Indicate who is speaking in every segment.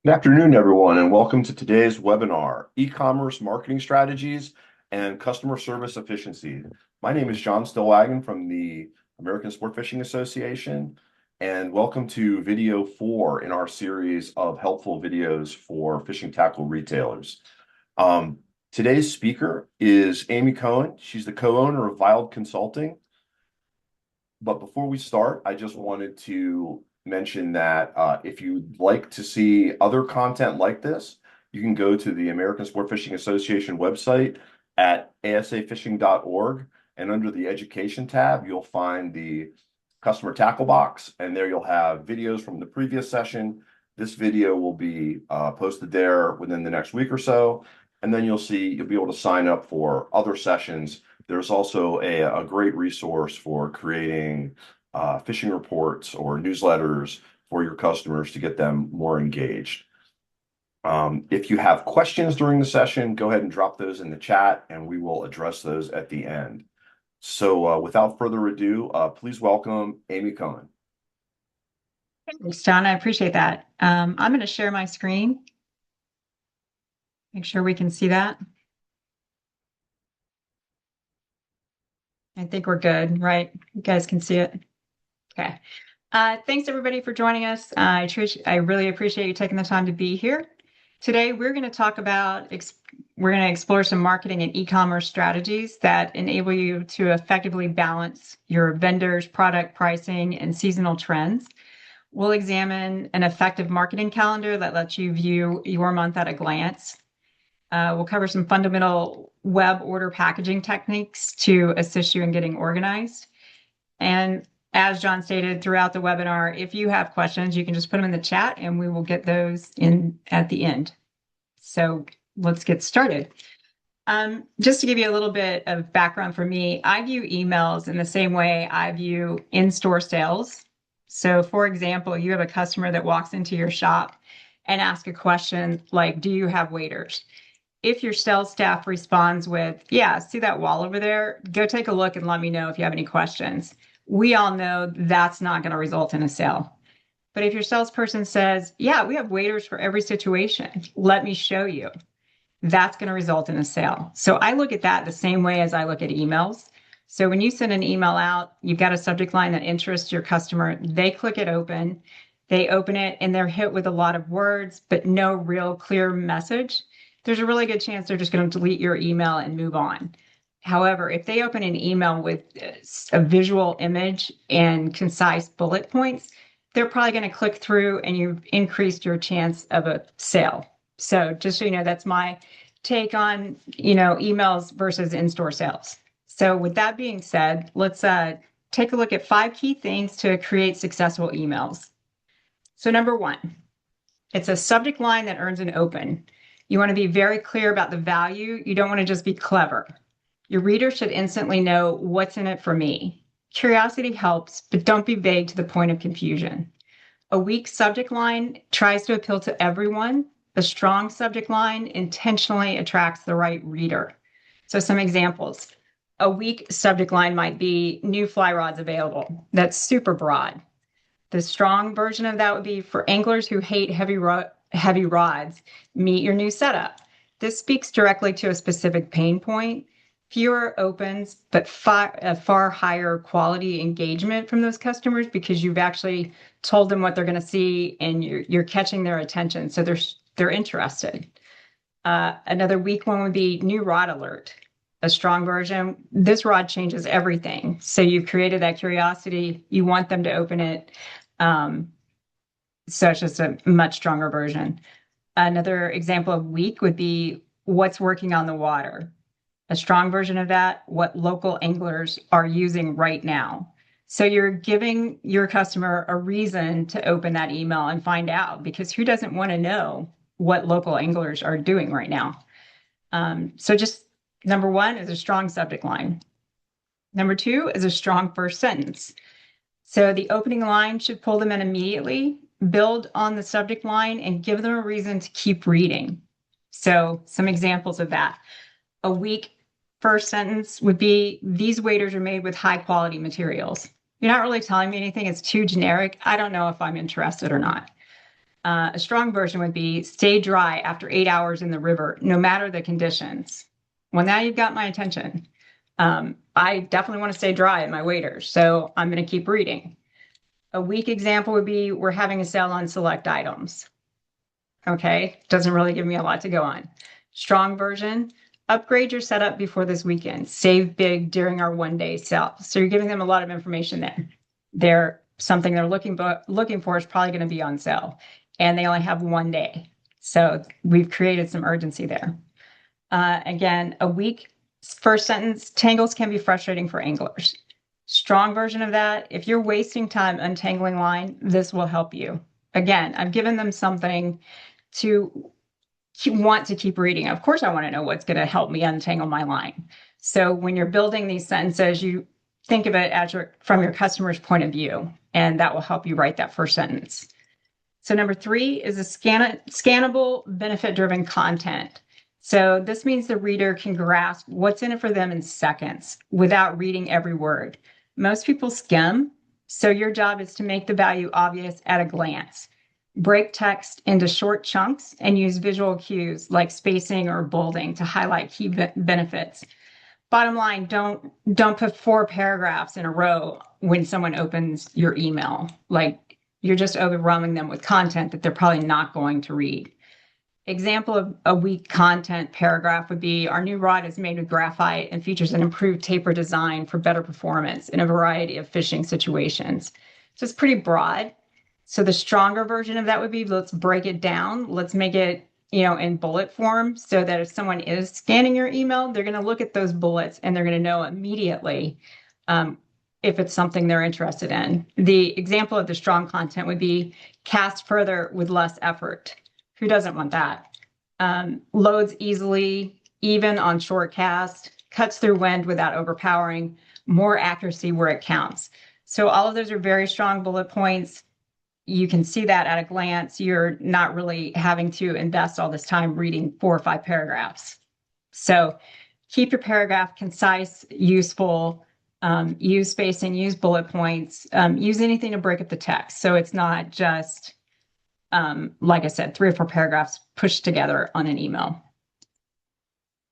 Speaker 1: Good afternoon, everyone, and welcome to today's webinar, E-commerce Marketing Strategies and Customer Service Efficiency. My name is John Stillwagon from the American Sport Fishing Association, and welcome to video 4 in our series of helpful videos for fishing tackle retailers. Today's speaker is Amy Coen. She's the co-owner of Wild Consulting. But before we start, I just wanted to mention that if you'd like to see other content like this, you can go to the American Sport Fishing Association website at asafishing.org. And under the education tab, you'll find the customer tackle box. And there you'll have videos from the previous session. This video will be posted there within the next week or so. And then you'll be able to sign up for other sessions. There's also a great resource for creating fishing reports or newsletters for your customers to get them more engaged. If you have questions during the session, go ahead and drop those in the chat and we will address those at the end. So without further ado, please welcome Amy Coen.
Speaker 2: Thanks, John. I appreciate that. I'm going to share my screen. Make sure we can see that. I think we're good, right? You guys can see it. Okay. Thanks everybody for joining us. I really appreciate you taking the time to be here. Today, we're going to talk about, we're going to explore some marketing and e-commerce strategies that enable you to effectively balance your vendors, product pricing, and seasonal trends. We'll examine an effective marketing calendar that lets you view your month at a glance. We'll cover some fundamental web order packaging techniques to assist you in getting organized. And as John stated throughout the webinar, if you have questions, you can just put them in the chat and we will get those in at the end. So let's get started. Just to give you a little bit of background for me, I view emails in the same way I view in-store sales. So for example, you have a customer that walks into your shop and asks a question like, do you have waiters? If your sales staff responds with, yeah, see that wall over there? Go take a look and let me know if you have any questions. We all know that's not going to result in a sale. But if your salesperson says, yeah, we have waiters for every situation, let me show you, that's going to result in a sale. So I look at that the same way as I look at emails. So when you send an email out, you've got a subject line that interests your customer. They click it open, they open it, and they're hit with a lot of words, but no real clear message. There's a really good chance they're just going to delete your email and move on. However, if they open an email with a visual image and concise bullet points, they're probably going to click through and you've increased your chance of a sale. So just so you know, that's my take on, emails versus in-store sales. So with that being said, let's take a look at 5 key things to create successful emails. So number 1, it's a subject line that earns an open. You want to be very clear about the value. You don't want to just be clever. Your reader should instantly know what's in it for me. Curiosity helps, but don't be vague to the point of confusion. A weak subject line tries to appeal to everyone. A strong subject line intentionally attracts the right reader. So some examples. A weak subject line might be new fly rods available. That's super broad. The strong version of that would be for anglers who hate heavy rods, meet your new setup. This speaks directly to a specific pain point. Fewer opens, but a far higher quality engagement from those customers because you've actually told them what they're going to see and you're catching their attention. So they're interested. Another weak one would be new rod alert. A strong version, this rod changes everything. So you've created that curiosity. You want them to open it. So it's just a much stronger version. Another example of weak would be what's working on the water. A strong version of that, what local anglers are using right now. So you're giving your customer a reason to open that email and find out, because who doesn't want to know what local anglers are doing right now? So just number 1 is a strong subject line. Number 2 is a strong first sentence. So the opening line should pull them in immediately, build on the subject line, and give them a reason to keep reading. So some examples of that. A weak first sentence would be, these waders are made with high quality materials. You're not really telling me anything. It's too generic. I don't know if I'm interested or not. A strong version would be stay dry after 8 hours in the river, no matter the conditions. Well, now you've got my attention. I definitely want to stay dry at my waders, so I'm going to keep reading. A weak example would be we're having a sale on select items. Okay, doesn't really give me a lot to go on. Strong version, upgrade your setup before this weekend. Save big during our 1-day sale. So you're giving them a lot of information there. Something they're looking for is probably going to be on sale, and they only have 1 day. So we've created some urgency there. Again, a weak first sentence, tangles can be frustrating for anglers. Strong version of that, if you're wasting time untangling line, this will help you. Again, I've given them something to want to keep reading. Of course, I want to know what's going to help me untangle my line. So when you're building these sentences, you think of it from your customer's point of view, and that will help you write that first sentence. So number 3 is a scannable, benefit-driven content. So this means the reader can grasp what's in it for them in seconds without reading every word. Most people skim, so your job is to make the value obvious at a glance. Break text into short chunks and use visual cues like spacing or bolding to highlight key benefits. Bottom line, don't put 4 paragraphs in a row when someone opens your email. Like, you're just overwhelming them with content that they're probably not going to read. Example of a weak content paragraph would be our new rod is made with graphite and features an improved taper design for better performance in a variety of fishing situations. So it's pretty broad. So the stronger version of that would be, let's break it down. Let's make it, in bullet form so that if someone is scanning your email, they're going to look at those bullets and they're going to know immediately if it's something they're interested in. The example of the strong content would be cast further with less effort. Who doesn't want that? Loads easily, even on short cast, cuts through wind without overpowering, more accuracy where it counts. So all of those are very strong bullet points. You can see that at a glance. You're not really having to invest all this time reading 4 or 5 paragraphs. So keep your paragraph concise, useful, use spacing, use bullet points, use anything to break up the text. So it's not just, like I said, 3 or 4 paragraphs pushed together on an email.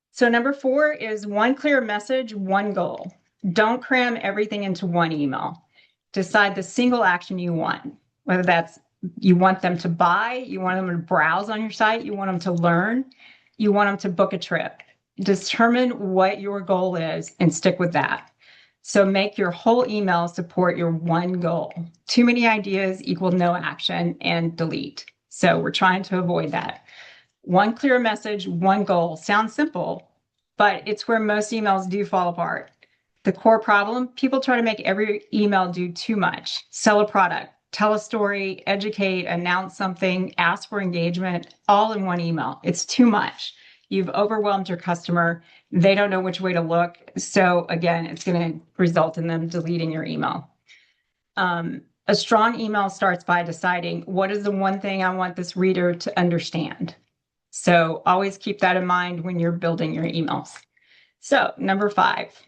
Speaker 2: So number 4 is one clear message, one goal. Don't cram everything into one email. Decide the single action you want, whether that's you want them to buy, you want them to browse on your site, you want them to learn, you want them to book a trip. Determine what your goal is and stick with that. So make your whole email support your one goal. Too many ideas equal no action and delete. So we're trying to avoid that. One clear message, one goal. Sounds simple, but it's where most emails do fall apart. The core problem, people try to make every email do too much. Sell a product, tell a story, educate, announce something, ask for engagement, all in one email. It's too much. You've overwhelmed your customer. They don't know which way to look. So again, it's going to result in them deleting your email. A strong email starts by deciding what is the one thing I want this reader to understand. So always keep that in mind when you're building your emails. So number 5,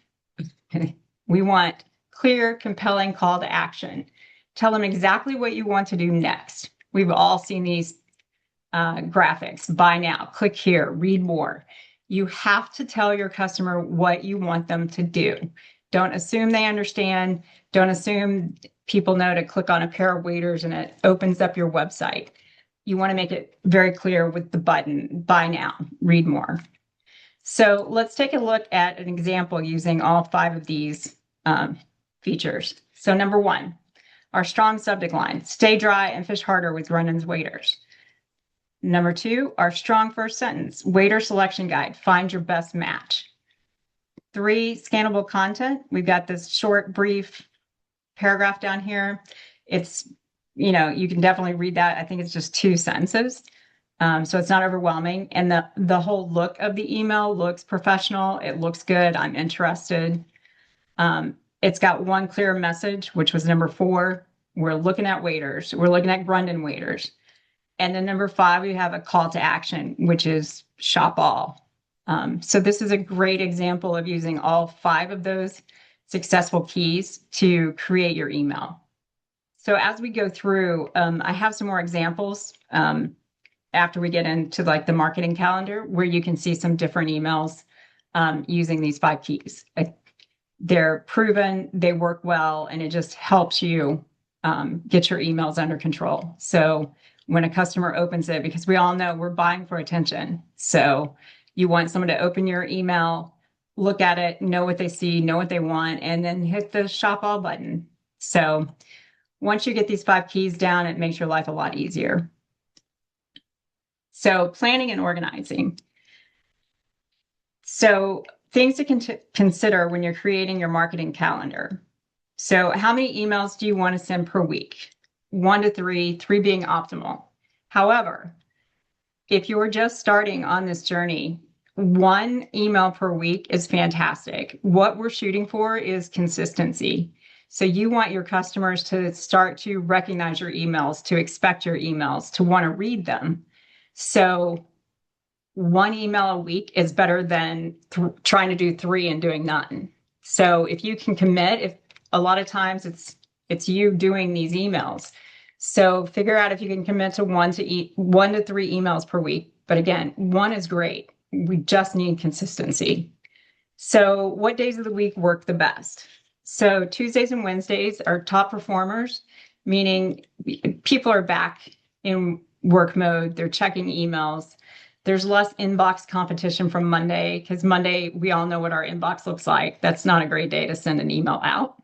Speaker 2: we want clear, compelling call to action. Tell them exactly what you want to do next. We've all seen these graphics. Buy now, click here, read more. You have to tell your customer what you want them to do. Don't assume they understand. Don't assume people know to click on a pair of waders and it opens up your website. You want to make it very clear with the button, buy now, read more. So let's take a look at an example using all 5 of these features. So number 1, our strong subject line, stay dry and fish harder with Grundon's waders. Number 2, our strong first sentence, wader selection guide, find your best match. 3, scannable content. We've got this short, brief paragraph down here. It's, you can definitely read that. I think it's just 2 sentences. So it's not overwhelming. And the whole look of the email looks professional. It looks good. I'm interested. It's got one clear message, which was number 4. We're looking at waders. We're looking at Grundon waders. And then number 5, we have a call to action, which is shop all. So this is a great example of using all 5 of those successful keys to create your email. So as we go through, I have some more examples after we get into like the marketing calendar where you can see some different emails using these 5 keys. They're proven, they work well, and it just helps you get your emails under control. So when a customer opens it, because we all know we're buying for attention. So you want someone to open your email, look at it, know what they see, know what they want, and then hit the shop all button. So once you get these 5 keys down, it makes your life a lot easier. So planning and organizing. So things to consider when you're creating your marketing calendar. So how many emails do you want to send per week? 1 to 3, 3 being optimal. However, if you're just starting on this journey, 1 email per week is fantastic. What we're shooting for is consistency. So you want your customers to start to recognize your emails, to expect your emails, to want to read them. So 1 email a week is better than trying to do 3 and doing none. So if you can commit, if a lot of times it's you doing these emails. So figure out if you can commit to 1 to 3 emails per week. But again, 1 is great. We just need consistency. So what days of the week work the best? So Tuesdays and Wednesdays are top performers, meaning people are back in work mode. They're checking emails. There's less inbox competition from Monday because Monday, we all know what our inbox looks like. That's not a great day to send an email out.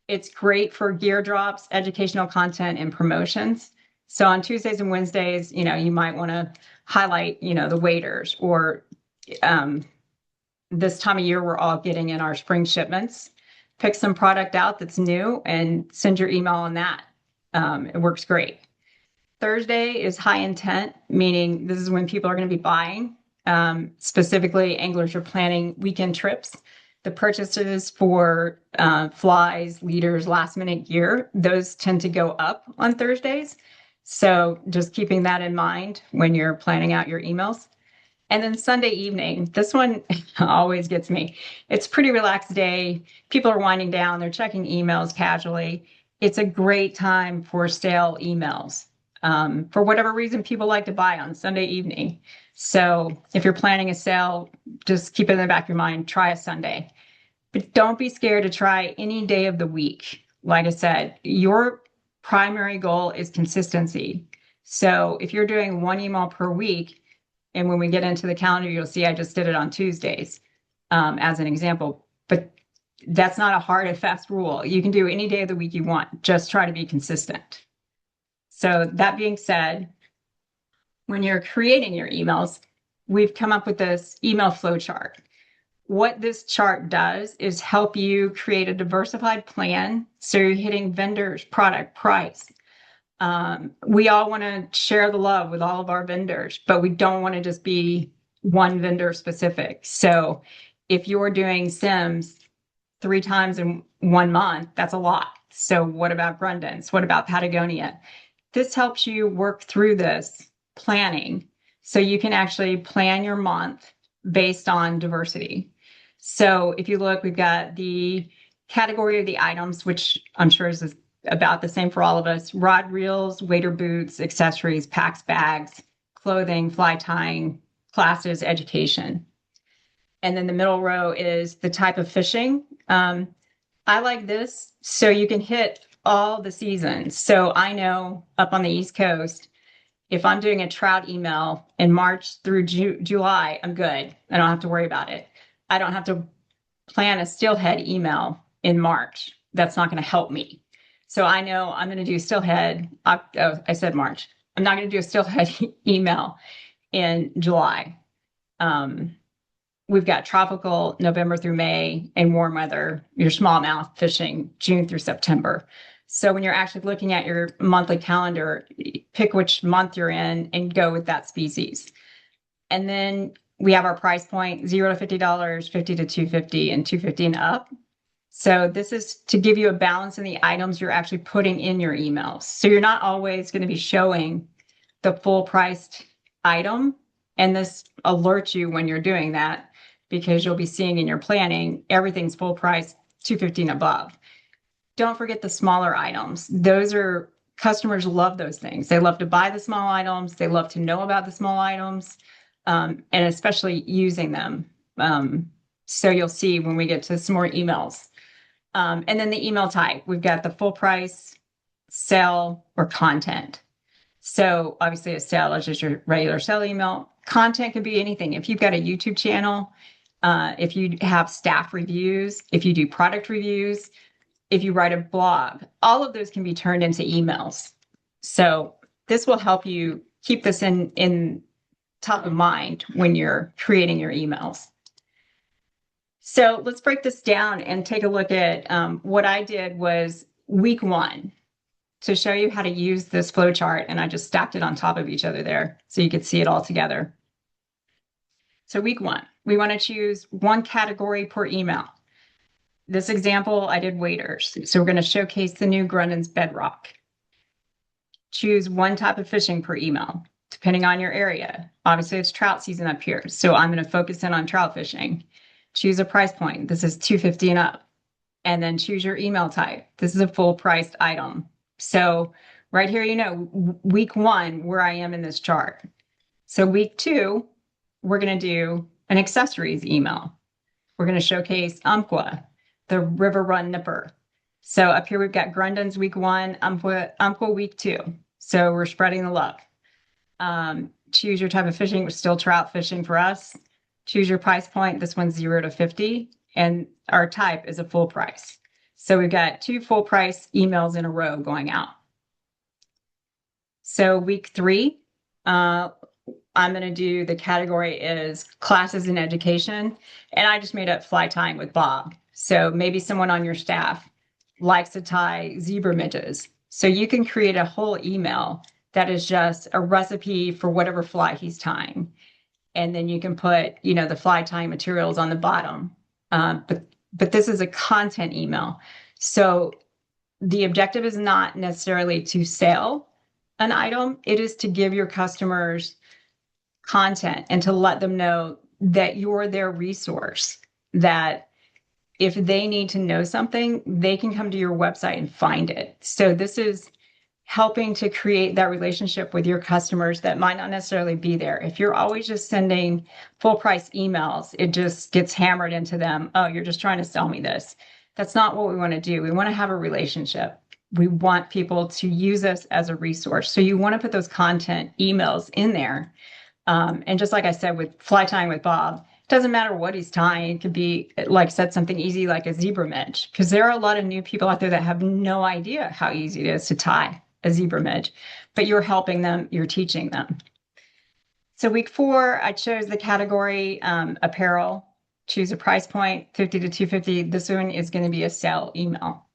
Speaker 2: It's great for gear drops, educational content, and promotions. So on Tuesdays and Wednesdays, you might want to highlight, the waiters, or this time of year, we're all getting in our spring shipments. Pick some product out that's new and send your email on that. It works great. Thursday is high intent, meaning this is when people are going to be buying. Specifically, anglers are planning weekend trips. The purchases for flies, leaders, last minute gear, those tend to go up on Thursdays. So just keeping that in mind when you're planning out your emails. And then Sunday evening, this one always gets me. It's a pretty relaxed day. People are winding down. They're checking emails casually. It's a great time for sale emails. For whatever reason, people like to buy on Sunday evening. So if you're planning a sale, just keep it in the back of your mind, try a Sunday. But don't be scared to try any day of the week. Like I said, your primary goal is consistency. So if you're doing 1 email per week, and when we get into the calendar, you'll see I just did it on Tuesdays as an example. But that's not a hard and fast rule. You can do any day of the week you want. Just try to be consistent. So that being said, when you're creating your emails, we've come up with this email flow chart. What this chart does is help you create a diversified plan. So you're hitting vendors, product, price. We all want to share the love with all of our vendors, but we don't want to just be one vendor specific. So if you're doing Sims 3 times in 1 month, that's a lot. So what about Grundens? What about Patagonia? This helps you work through this planning so you can actually plan your month based on diversity. So if you look, we've got the category of the items, which I'm sure is about the same for all of us: rod reels, waiter boots, accessories, packs, bags, clothing, fly tying, classes, education. And then the middle row is the type of fishing. I like this so you can hit all the seasons. So I know up on the East Coast, if I'm doing a trout email in March through July, I'm good. I don't have to worry about it. I don't have to plan a steelhead email in March. That's not going to help me. So I know I'm going to do steelhead. I said March. I'm not going to do a steelhead email in July. We've got tropical November through May, and warm weather, your smallmouth fishing June through September. So when you're actually looking at your monthly calendar, pick which month you're in and go with that species. And then we have our price point, $0 to $50, $50 to $250, and $250 and up. So this is to give you a balance in the items you're actually putting in your emails. So you're not always going to be showing the full priced item. And this alerts you when you're doing that, because you'll be seeing in your planning, everything's full price, $250 and above. Don't forget the smaller items. Those are customers love those things. They love to buy the small items. They love to know about the small items, and especially using them. So you'll see when we get to some more emails. And then the email type, we've got the full price, sale, or content. So obviously a sale is just your regular sale email. Content could be anything. If you've got a YouTube channel, if you have staff reviews, if you do product reviews, if you write a blog, all of those can be turned into emails. So this will help you keep this in top of mind when you're creating your emails. So let's break this down and take a look at what I did was week 1 to show you how to use this flow chart. And I just stacked it on top of each other there so you could see it all together. So week 1, we want to choose one category per email. This example, I did waiters. So we're going to showcase the new Grundon's Bedrock. Choose one type of fishing per email, depending on your area. Obviously, it's trout season up here, so I'm going to focus in on trout fishing. Choose a price point. This is $2.50 and up. And then choose your email type. This is a full priced item. So right here, you know, week 1, where I am in this chart. So week 2, we're going to do an accessories email. We're going to showcase Umpqua, the River Run Nipper. So up here, we've got Grundon's week 1, Umpqua week 2. So we're spreading the love. Choose your type of fishing. We're still trout fishing for us. Choose your price point. This one's 0 to 50. And our type is a full price. So we've got 2 full price emails in a row going out. So week 3, I'm going to do the category is classes in education. And I just made up fly tying with Bob. So maybe someone on your staff likes to tie zebra midges. So you can create a whole email that is just a recipe for whatever fly he's tying. And then you can put, you know, the fly tying materials on the bottom. But this is a content email. So the objective is not necessarily to sell an item. It is to give your customers content and to let them know that you're their resource, that if they need to know something, they can come to your website and find it. So this is helping to create that relationship with your customers that might not necessarily be there. If you're always just sending full price emails, it just gets hammered into them. Oh, you're just trying to sell me this. That's not what we want to do. We want to have a relationship. We want people to use us as a resource. So you want to put those content emails in there. And just like I said, with fly tying with Bob, it doesn't matter what he's tying. It could be, like I said, something easy like a zebra midge, because there are a lot of new people out there that have no idea how easy it is to tie a zebra midge, but you're helping them, you're teaching them. So week 4, I chose the category apparel, choose a price point, 50 to 250. This one is going to be a sale email.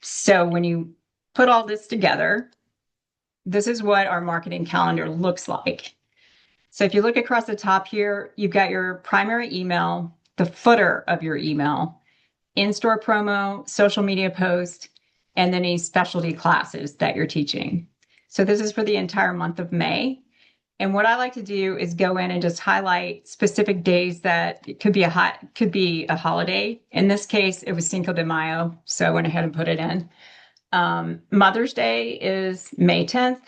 Speaker 2: So when you put all this together, this is what our marketing calendar looks like. So if you look across the top here, you've got your primary email, the footer of your email, in-store promo, social media post, and then any specialty classes that you're teaching. So this is for the entire month of May. And what I like to do is go in and just highlight specific days that it could be a holiday. In this case, it was Cinco de Mayo, so I went ahead and put it in. Mother's Day is May 10th,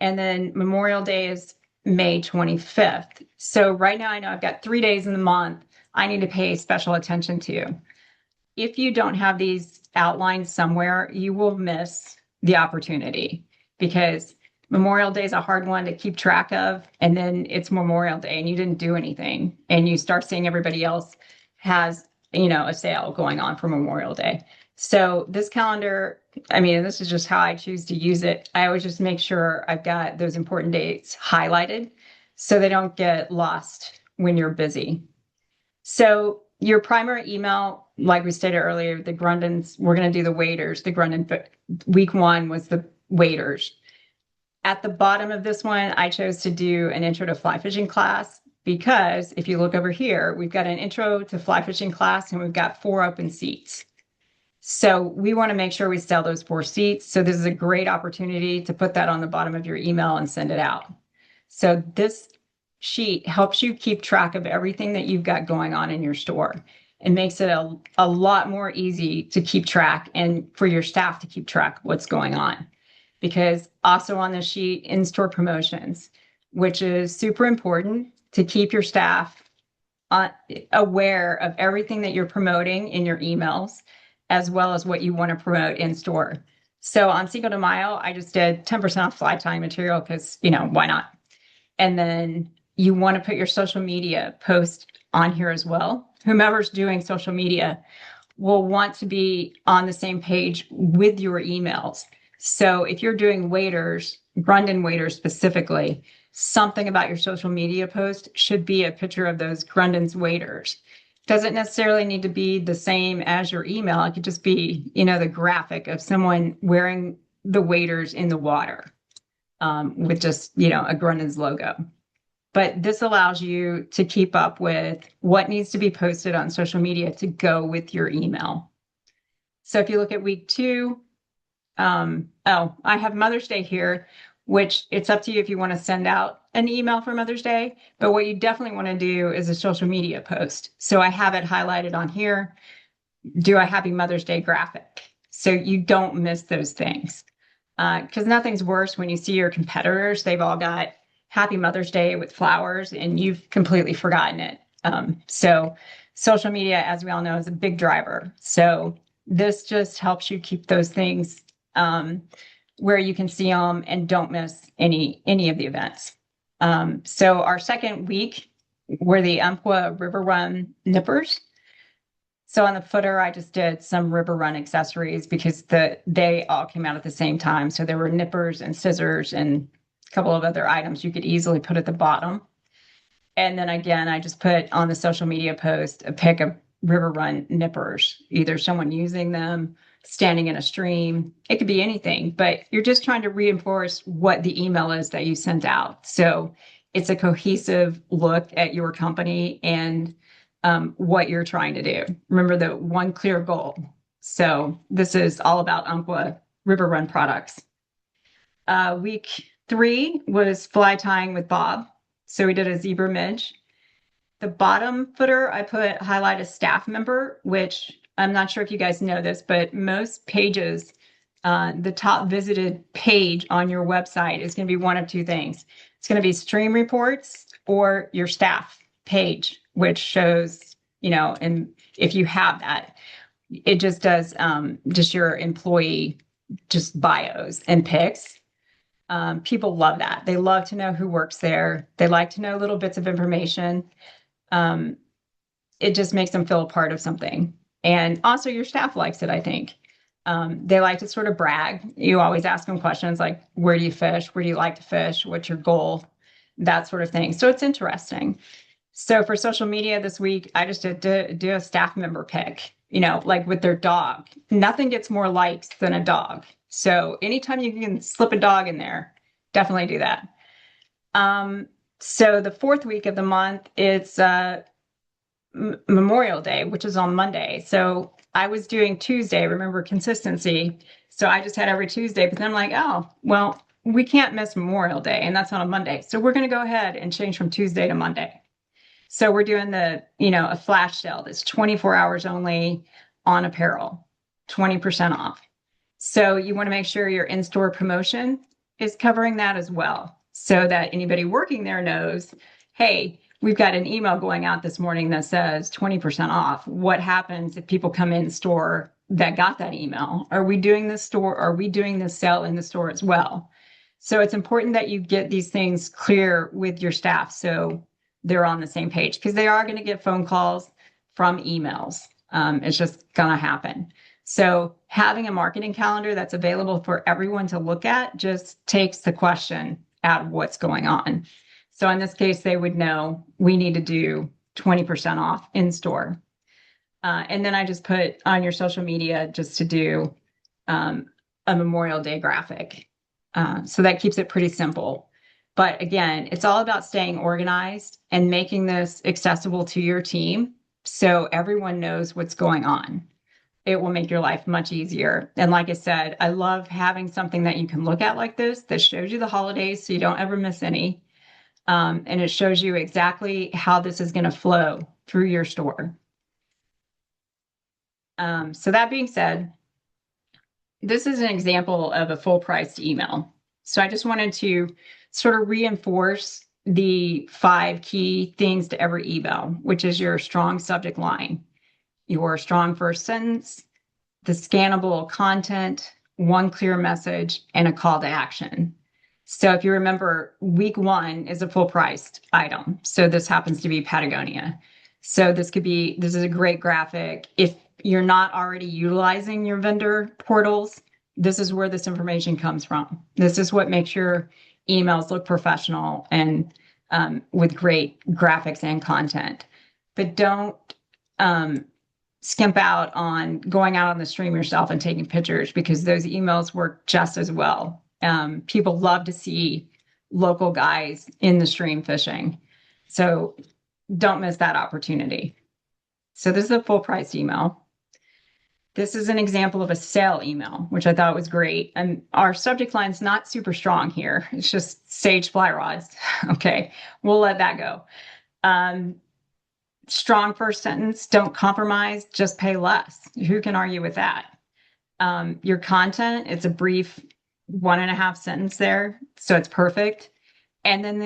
Speaker 2: and then Memorial Day is May 25th. So right now I know I've got 3 days in the month I need to pay special attention to. If you don't have these outlined somewhere, you will miss the opportunity, because Memorial Day is a hard one to keep track of. And then it's Memorial Day and you didn't do anything. And you start seeing everybody else has, you know, a sale going on for Memorial Day. So this calendar, I mean, this is just how I choose to use it. I always just make sure I've got those important dates highlighted so they don't get lost when you're busy. So your primary email, like we stated earlier, the Grundons, we're going to do the waiters. The Grundon week 1 was the waiters. At the bottom of this one, I chose to do an intro to fly fishing class, because if you look over here, we've got an intro to fly fishing class and we've got 4 open seats. So we want to make sure we sell those 4 seats. So this is a great opportunity to put that on the bottom of your email and send it out. So this sheet helps you keep track of everything that you've got going on in your store. It makes it a lot more easy to keep track and for your staff to keep track of what's going on. Because also on the sheet, in-store promotions, which is super important to keep your staff aware of everything that you're promoting in your emails, as well as what you want to promote in store. So on Cinco de Mayo, I just did 10% off fly tying material because, why not? And then you want to put your social media post on here as well. Whomever's doing social media will want to be on the same page with your emails. So if you're doing waiters, Grundon waiters specifically, something about your social media post should be a picture of those Grundon's waiters. Doesn't necessarily need to be the same as your email. It could just be, the graphic of someone wearing the waiters in the water with just, a Grundon's logo. But this allows you to keep up with what needs to be posted on social media to go with your email. So if you look at week 2, I have Mother's Day here, which it's up to you if you want to send out an email for Mother's Day. But what you definitely want to do is a social media post. So I have it highlighted on here. Do a Happy Mother's Day graphic. So you don't miss those things. Because nothing's worse when you see your competitors, they've all got Happy Mother's Day with flowers and you've completely forgotten it. So social media, as we all know, is a big driver. So this just helps you keep those things where you can see them and don't miss any of the events. So our second week were the Umpqua River Run nippers. So on the footer, I just did some River Run accessories because they all came out at the same time. So there were nippers and scissors and a couple of other items you could easily put at the bottom. And then again, I just put on the social media post a pic of River Run nippers, either someone using them, standing in a stream. It could be anything, but you're just trying to reinforce what the email is that you sent out. So it's a cohesive look at your company and what you're trying to do. Remember the one clear goal. So this is all about Umpqua River Run products. Week 3 was fly tying with Bob. So we did a zebra midge. The bottom footer, I put highlight a staff member, which I'm not sure if you guys know this, but most pages, the top visited page on your website is going to be one of two things. It's going to be stream reports or your staff page, which shows, and if you have that, it just does just your employee, just bios and pics. People love that. They love to know who works there. They like to know little bits of information. It just makes them feel a part of something. And also your staff likes it, I think. They like to sort of brag. You always ask them questions like, where do you fish? Where do you like to fish? What's your goal? That sort of thing. So it's interesting. So for social media this week, I just did do a staff member pic, like with their dog. Nothing gets more likes than a dog. So anytime you can slip a dog in there, definitely do that. So the 4th week of the month, it's Memorial Day, which is on Monday. So I was doing Tuesday, remember consistency. So I just had every Tuesday, but then I'm like, oh, well, we can't miss Memorial Day, and that's on a Monday. So we're going to go ahead and change from Tuesday to Monday. So we're doing a flash sale that's 24 hours only on apparel, 20% off. So you want to make sure your in-store promotion is covering that as well, so that anybody working there knows, hey, we've got an email going out this morning that says 20% off. What happens if people come in store that got that email? Are we doing this sale in the store as well? So it's important that you get these things clear with your staff so they're on the same page, because they are going to get phone calls from emails. It's just going to happen. So having a marketing calendar that's available for everyone to look at just takes the question out of what's going on. So in this case, they would know we need to do 20% off in store. And then I just put on your social media just to do a Memorial Day graphic. So that keeps it pretty simple. But again, it's all about staying organized and making this accessible to your team so everyone knows what's going on. It will make your life much easier. And like I said, I love having something that you can look at like this that shows you the holidays so you don't ever miss any. And it shows you exactly how this is going to flow through your store. So that being said, this is an example of a full priced email. So I just wanted to sort of reinforce the 5 key things to every email, which is your strong subject line, your strong first sentence, the scannable content, one clear message, and a call to action. So if you remember, week 1 is a full priced item. So this happens to be Patagonia. So this is a great graphic. If you're not already utilizing your vendor portals, this is where this information comes from. This is what makes your emails look professional and with great graphics and content. But don't skimp out on going out on the stream yourself and taking pictures, because those emails work just as well. People love to see local guys in the stream fishing. So don't miss that opportunity. So this is a full price email. This is an example of a sale email, which I thought was great. And our subject line's not super strong here. It's just Sage fly rods. Okay, we'll let that go. Strong first sentence, don't compromise, just pay less. Who can argue with that? Your content, it's a brief 1.5 sentence there, so it's perfect. And then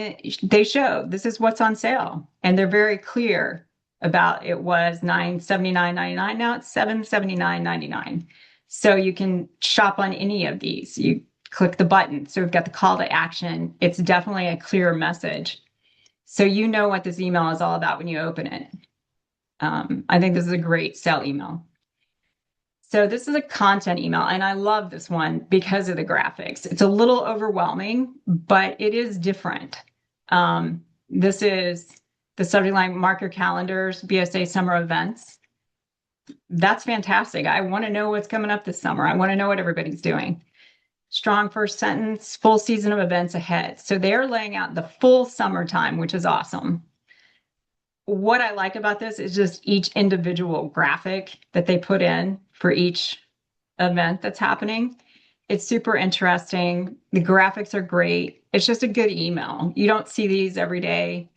Speaker 2: they show this is what's on sale, and they're very clear about it was $979.99. Now it's $779.99. So you can shop on any of these. You click the button. So we've got the call to action. It's definitely a clear message. So you know what this email is all about when you open it. I think this is a great sale email. So this is a content email, and I love this one because of the graphics. It's a little overwhelming, but it is different. This is the subject line, mark your calendars, BSA summer events. That's fantastic. I want to know what's coming up this summer. I want to know what everybody's doing. Strong first sentence, full season of events ahead. So they're laying out the full summertime, which is awesome. What I like about this is just each individual graphic that they put in for each event that's happening. It's super interesting. The graphics are great. It's just a good email. You don't see these every day.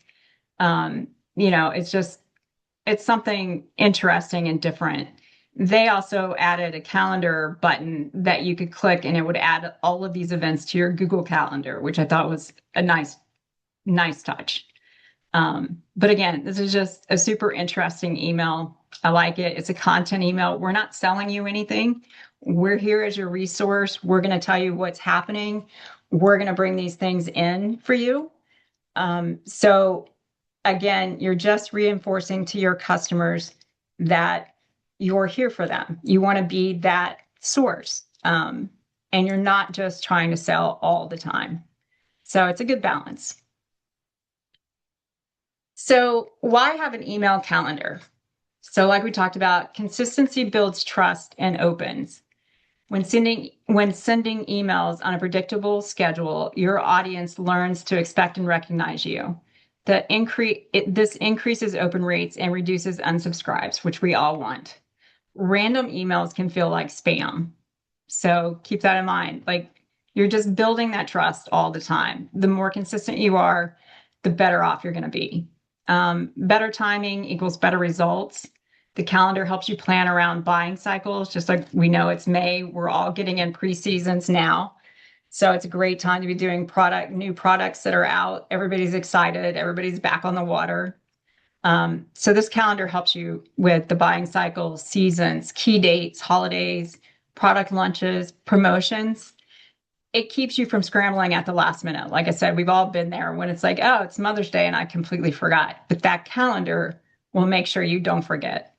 Speaker 2: It's something interesting and different. They also added a calendar button that you could click and it would add all of these events to your Google Calendar, which I thought was a nice touch. But again, this is just a super interesting email. I like it. It's a content email. We're not selling you anything. We're here as your resource. We're going to tell you what's happening. We're going to bring these things in for you. So again, you're just reinforcing to your customers that you're here for them. You want to be that source. And you're not just trying to sell all the time. So it's a good balance. So why have an email calendar? So like we talked about, consistency builds trust and opens. When sending emails on a predictable schedule, your audience learns to expect and recognize you. This increases open rates and reduces unsubscribes, which we all want. Random emails can feel like spam. So keep that in mind. Like, you're just building that trust all the time. The more consistent you are, the better off you're going to be. Better timing equals better results. The calendar helps you plan around buying cycles. Just like we know it's May, we're all getting in pre-seasons now. So it's a great time to be doing new products that are out. Everybody's excited. Everybody's back on the water. So this calendar helps you with the buying cycles, seasons, key dates, holidays, product launches, promotions. It keeps you from scrambling at the last minute. Like I said, we've all been there when it's like, oh, it's Mother's Day and I completely forgot. But that calendar will make sure you don't forget.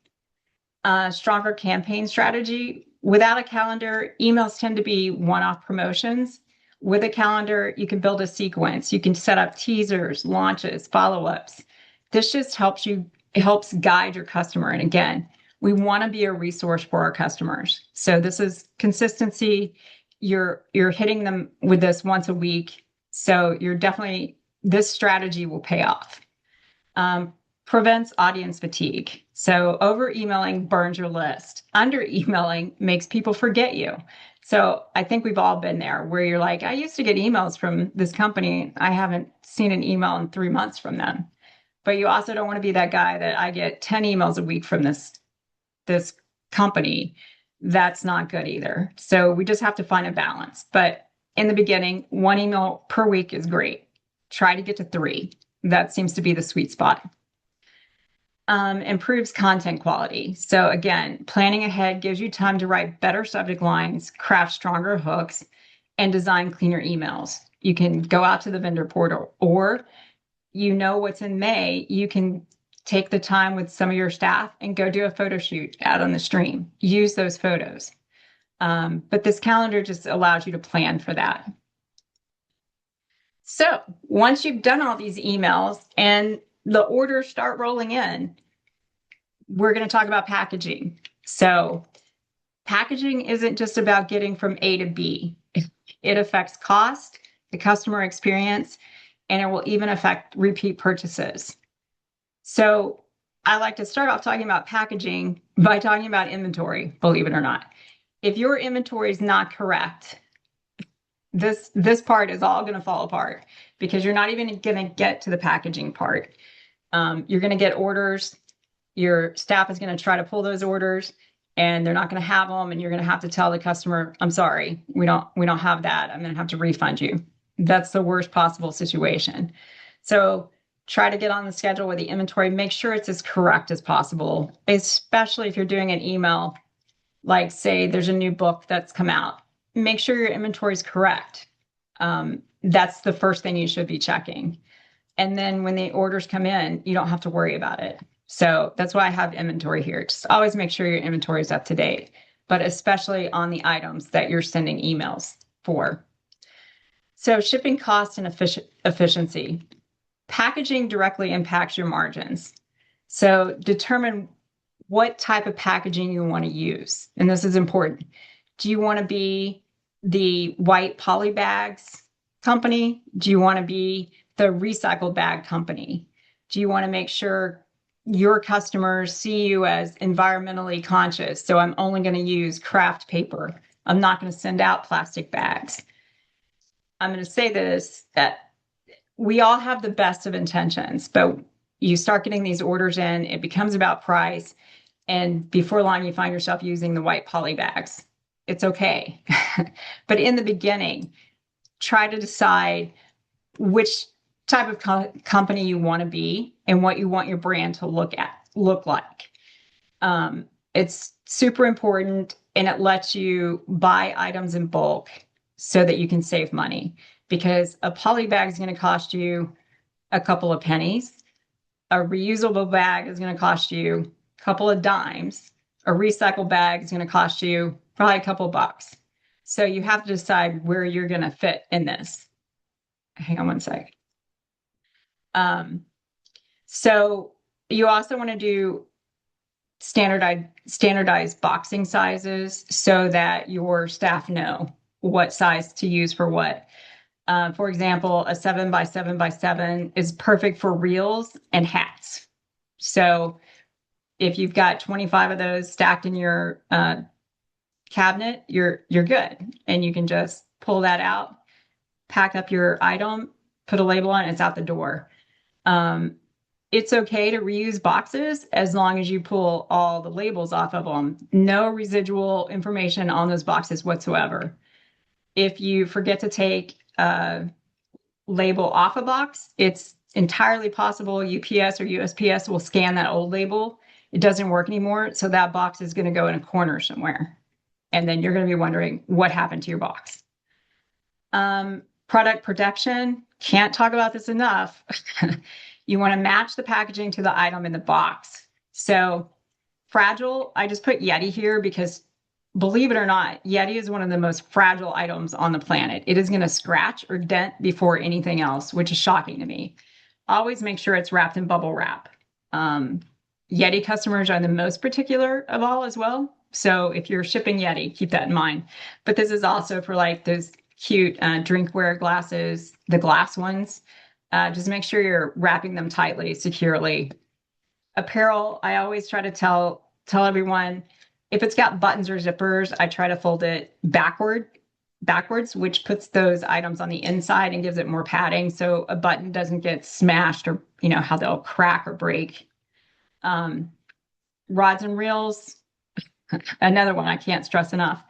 Speaker 2: Stronger campaign strategy. Without a calendar, emails tend to be one-off promotions. With a calendar, you can build a sequence. You can set up teasers, launches, follow-ups. This just helps guide your customer. And again, we want to be a resource for our customers. So this is consistency. You're hitting them with this once a week. So this strategy will pay off. Prevents audience fatigue. So over emailing burns your list. Under emailing makes people forget you. So I think we've all been there where you're like, I used to get emails from this company. I haven't seen an email in 3 months from them. But you also don't want to be that guy that I get 10 emails a week from this company, that's not good either. So we just have to find a balance. But in the beginning, 1 email per week is great. Try to get to 3. That seems to be the sweet spot. Improves content quality. So again, planning ahead gives you time to write better subject lines, craft stronger hooks, and design cleaner emails. You can go out to the vendor portal, or you know what's in May, you can take the time with some of your staff and go do a photo shoot out on the stream. Use those photos. But this calendar just allows you to plan for that. So once you've done all these emails and the orders start rolling in, we're going to talk about packaging. So packaging isn't just about getting from A to B. It affects cost, the customer experience, and it will even affect repeat purchases. So I like to start off talking about packaging by talking about inventory, believe it or not. If your inventory is not correct, this part is all going to fall apart because you're not even going to get to the packaging part. You're going to get orders. Your staff is going to try to pull those orders, and they're not going to have them, and you're going to have to tell the customer, "I'm sorry, we don't have that. I'm going to have to refund you." That's the worst possible situation. So try to get on the schedule with the inventory. Make sure it's as correct as possible, especially if you're doing an email, like say there's a new book that's come out. Make sure your inventory is correct. That's the first thing you should be checking. And then when the orders come in, you don't have to worry about it. So that's why I have inventory here. Just always make sure your inventory is up to date, but especially on the items that you're sending emails for. So shipping cost and efficiency. Packaging directly impacts your margins. So determine what type of packaging you want to use. And this is important. Do you want to be the white poly bags company? Do you want to be the recycled bag company? Do you want to make sure your customers see you as environmentally conscious? So I'm only going to use craft paper. I'm not going to send out plastic bags. I'm going to say this, that we all have the best of intentions, but you start getting these orders in, it becomes about price. And before long, you find yourself using the white poly bags. It's okay. But in the beginning, try to decide which type of company you want to be and what you want your brand to look like. It's super important, and it lets you buy items in bulk so that you can save money, because a poly bag is going to cost you a couple of pennies. A reusable bag is going to cost you a couple of dimes. A recycled bag is going to cost you probably a couple bucks. So you have to decide where you're going to fit in this. Hang on one sec. So you also want to do standardized boxing sizes so that your staff know what size to use for what. For example, a 7x7x7 is perfect for reels and hats. So if you've got 25 of those stacked in your cabinet, you're good. And you can just pull that out, pack up your item, put a label on it, it's out the door. It's okay to reuse boxes as long as you pull all the labels off of them. No residual information on those boxes whatsoever. If you forget to take a label off a box, it's entirely possible UPS or USPS will scan that old label. It doesn't work anymore, so that box is going to go in a corner somewhere. And then you're going to be wondering what happened to your box. Product protection, can't talk about this enough. You want to match the packaging to the item in the box. So fragile, I just put Yeti here because, believe it or not, Yeti is one of the most fragile items on the planet. It is going to scratch or dent before anything else, which is shocking to me. Always make sure it's wrapped in bubble wrap. Yeti customers are the most particular of all as well. So if you're shipping Yeti, keep that in mind. But this is also for like those cute drinkware glasses, the glass ones. Just make sure you're wrapping them tightly, securely. Apparel, I always try to tell everyone, if it's got buttons or zippers, I try to fold it backwards, which puts those items on the inside and gives it more padding so a button doesn't get smashed, or how they'll crack or break. Rods and reels, Another one I can't stress enough.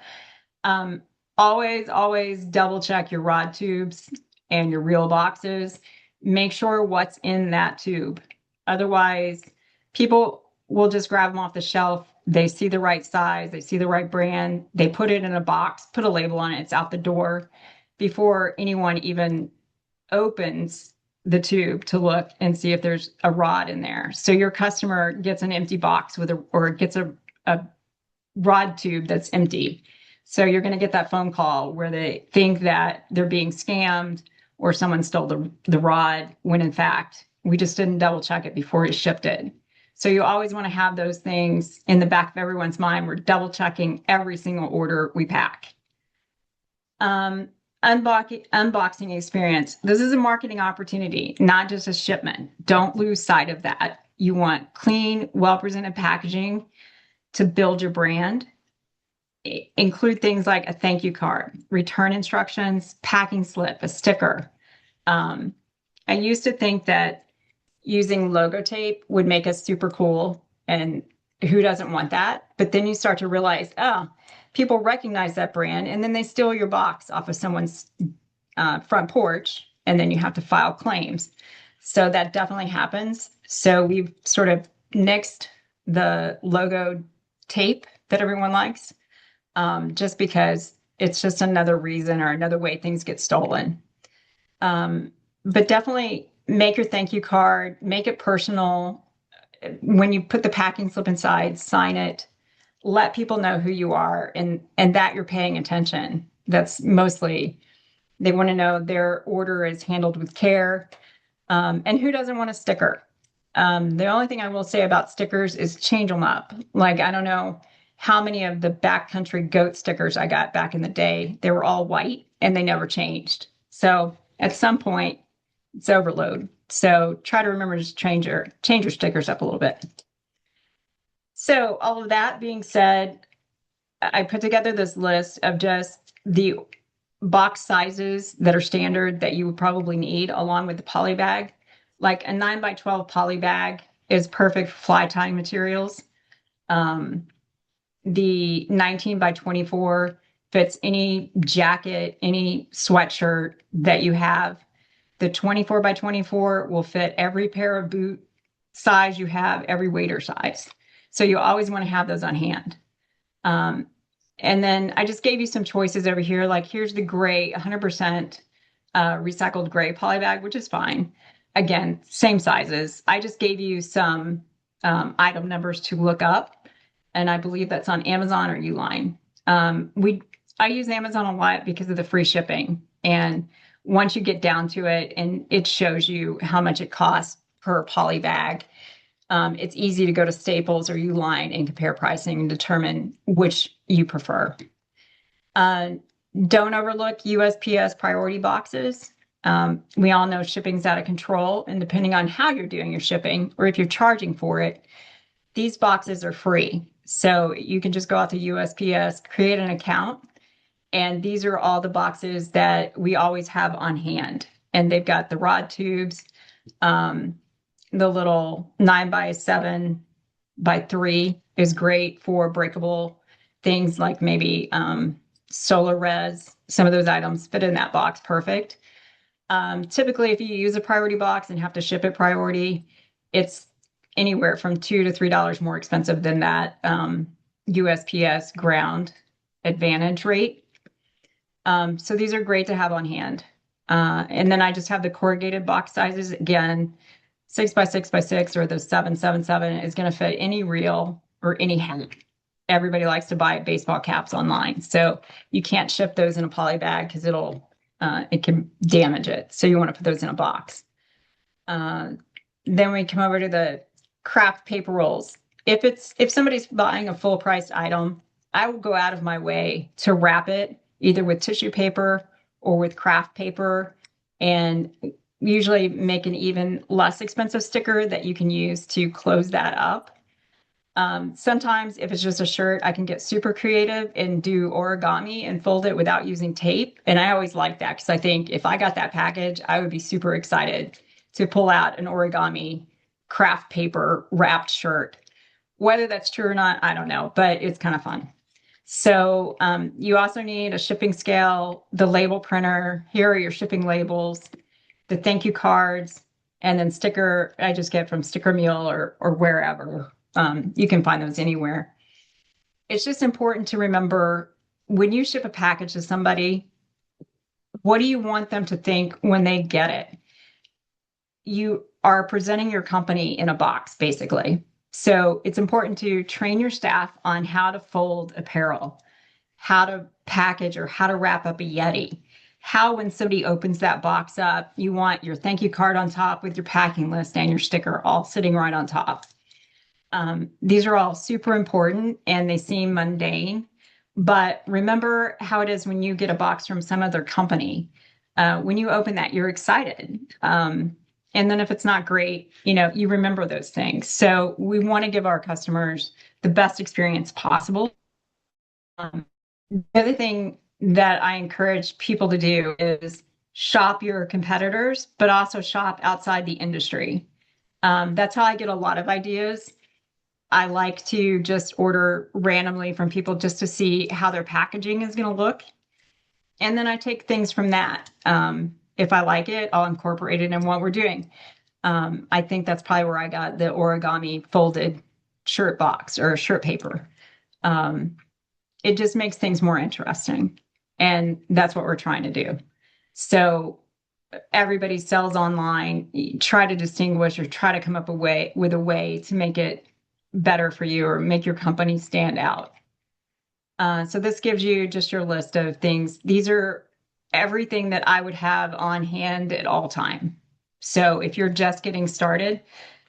Speaker 2: Um, always double check your rod tubes and your reel boxes. Make sure what's in that tube. Otherwise, people will just grab them off the shelf. They see the right size, they see the right brand, they put it in a box, put a label on it, it's out the door before anyone even opens the tube to look and see if there's a rod in there. So your customer gets an empty box with a or gets a rod tube that's empty. So you're going to get that phone call where they think that they're being scammed or someone stole the rod when in fact we just didn't double check it before we shipped it. So you always want to have those things in the back of everyone's mind. We're double checking every single order we pack. Um, unboxing experience. This is a marketing opportunity, not just a shipment. Don't lose sight of that. You want clean, well-presented packaging to build your brand. Include things like a thank you card, return instructions, packing slip, a sticker. I used to think that using logo tape would make us super cool, and who doesn't want that? But then you start to realize, oh, people recognize that brand, and then they steal your box off of someone's front porch, and then you have to file claims. So that definitely happens. So we've sort of nixed the logo tape that everyone likes, just because it's just another reason or another way things get stolen. But definitely make your thank you card, make it personal. When you put the packing slip inside, sign it, let people know who you are and that you're paying attention. That's mostly, they want to know their order is handled with care. And who doesn't want a sticker? The only thing I will say about stickers is change them up. Like, I don't know how many of the backcountry goat stickers I got back in the day. They were all white and they never changed. So at some point, it's overload. So try to remember to change your stickers up a little bit. So all of that being said, I put together this list of just the box sizes that are standard that you would probably need along with the poly bag. Like a 9x12 poly bag is perfect for fly tying materials. The 19x24 fits any jacket, any sweatshirt that you have. The 24x24 will fit every pair of boot size you have, every waiter size. So you always want to have those on hand. And then I just gave you some choices over here. Like here's the gray, 100% recycled gray poly bag, which is fine. Again, same sizes. I just gave you some item numbers to look up, and I believe that's on Amazon or Uline. I use Amazon a lot because of the free shipping, and once you get down to it, and it shows you how much it costs per poly bag. It's easy to go to Staples or Uline and compare pricing and determine which you prefer. Don't overlook USPS priority boxes. We all know shipping's out of control, and depending on how you're doing your shipping or if you're charging for it, these boxes are free. So you can just go out to USPS, create an account, and these are all the boxes that we always have on hand. And they've got the rod tubes, the little 9x7x3 is great for breakable things like maybe solar res. Some of those items fit in that box perfect. Typically, if you use a priority box and have to ship it priority, it's anywhere from $2 to $3 more expensive than that USPS ground advantage rate. So these are great to have on hand. And then I just have the corrugated box sizes. Again, 6x6x6 or the 7x7x7 is going to fit any reel or any hat. Everybody likes to buy baseball caps online. So you can't ship those in a poly bag because it can damage it. So you want to put those in a box. Then we come over to the craft paper rolls. If somebody's buying a full priced item, I will go out of my way to wrap it either with tissue paper or with craft paper, and usually make an even less expensive sticker that you can use to close that up. Sometimes if it's just a shirt, I can get super creative and do origami and fold it without using tape. And I always like that because I think if I got that package, I would be super excited to pull out an origami craft paper wrapped shirt. Whether that's true or not, I don't know, but it's kind of fun. So you also need a shipping scale, the label printer. Here are your shipping labels, the thank you cards, and then sticker. I just get from Sticker Mule or wherever. You can find those anywhere. It's just important to remember when you ship a package to somebody, what do you want them to think when they get it? You are presenting your company in a box, basically. So it's important to train your staff on how to fold apparel, how to package or how to wrap up a Yeti. How, when somebody opens that box up, you want your thank you card on top with your packing list and your sticker all sitting right on top. These are all super important and they seem mundane, but remember how it is when you get a box from some other company. When you open that, you're excited. And then if it's not great, you remember those things. So we want to give our customers the best experience possible. The other thing that I encourage people to do is shop your competitors, but also shop outside the industry. That's how I get a lot of ideas. I like to just order randomly from people just to see how their packaging is going to look. And then I take things from that. If I like it, I'll incorporate it in what we're doing. I think that's probably where I got the origami folded shirt box or shirt paper. Um, it just makes things more interesting. And that's what we're trying to do. So everybody sells online. You try to distinguish or try to come up with a way to make it better for you or make your company stand out. So this gives you just your list of things. These are everything that I would have on hand at all time. So if you're just getting started,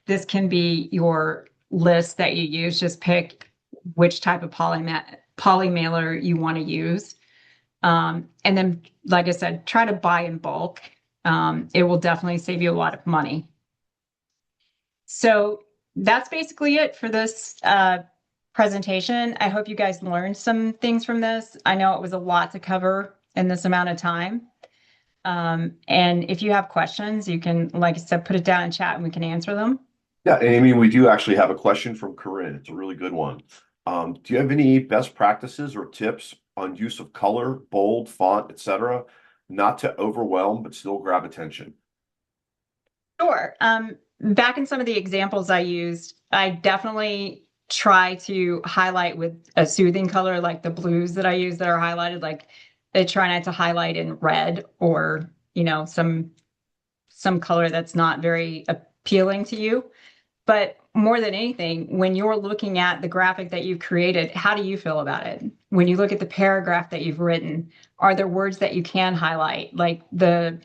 Speaker 2: this can be your list that you use. Just pick which type of poly mailer you want to use. And then, like I said, try to buy in bulk. It will definitely save you a lot of money. So that's basically it for this presentation. I hope you guys learned some things from this. I know it was a lot to cover in this amount of time. And if you have questions, you can, like I said, put it down in chat and we can answer them.
Speaker 1: Yeah, Amy, we do actually have a question from Corinne. It's a really good one. Do you have any best practices or tips on use of color, bold, font, etc., not to overwhelm but still grab attention?
Speaker 2: Sure. Back in some of the examples I used, I definitely try to highlight with a soothing color, like the blues that I use that are highlighted. Like I try not to highlight in red or, some color that's not very appealing to you. But more than anything, when you're looking at the graphic that you've created, how do you feel about it? When you look at the paragraph that you've written, are there words that you can highlight, like the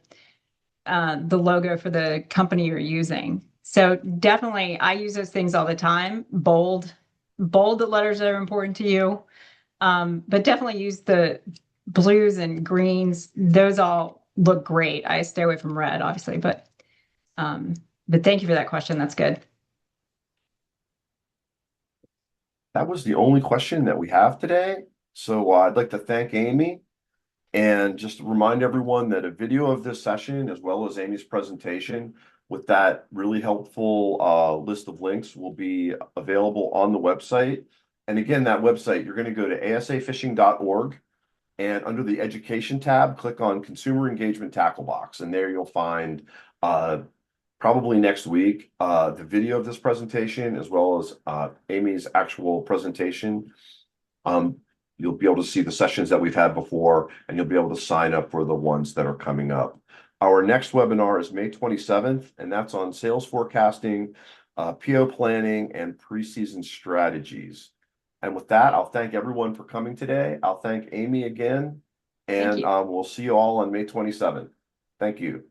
Speaker 2: logo for the company you're using? So definitely, I use those things all the time. Bold the letters that are important to you, but definitely use the blues and greens. Those all look great. I stay away from red, obviously, but thank you for that question. That's good.
Speaker 1: That was the only question that we have today. So I'd like to thank Amy and just remind everyone that a video of this session, as well as Amy's presentation with that really helpful list of links, will be available on the website. And again, that website, you're going to go to asafishing.org and under the education tab, click on consumer engagement tackle box. And there you'll find probably next week the video of this presentation, as well as Amy's actual presentation. You'll be able to see the sessions that we've had before, and you'll be able to sign up for the ones that are coming up. Our next webinar is May 27th, and that's on sales forecasting, PO planning, and preseason strategies. And with that, I'll thank everyone for coming today. I'll thank Amy again,
Speaker 2: Thank
Speaker 1: and
Speaker 2: you.
Speaker 1: we'll see you all on May 27th. Thank you.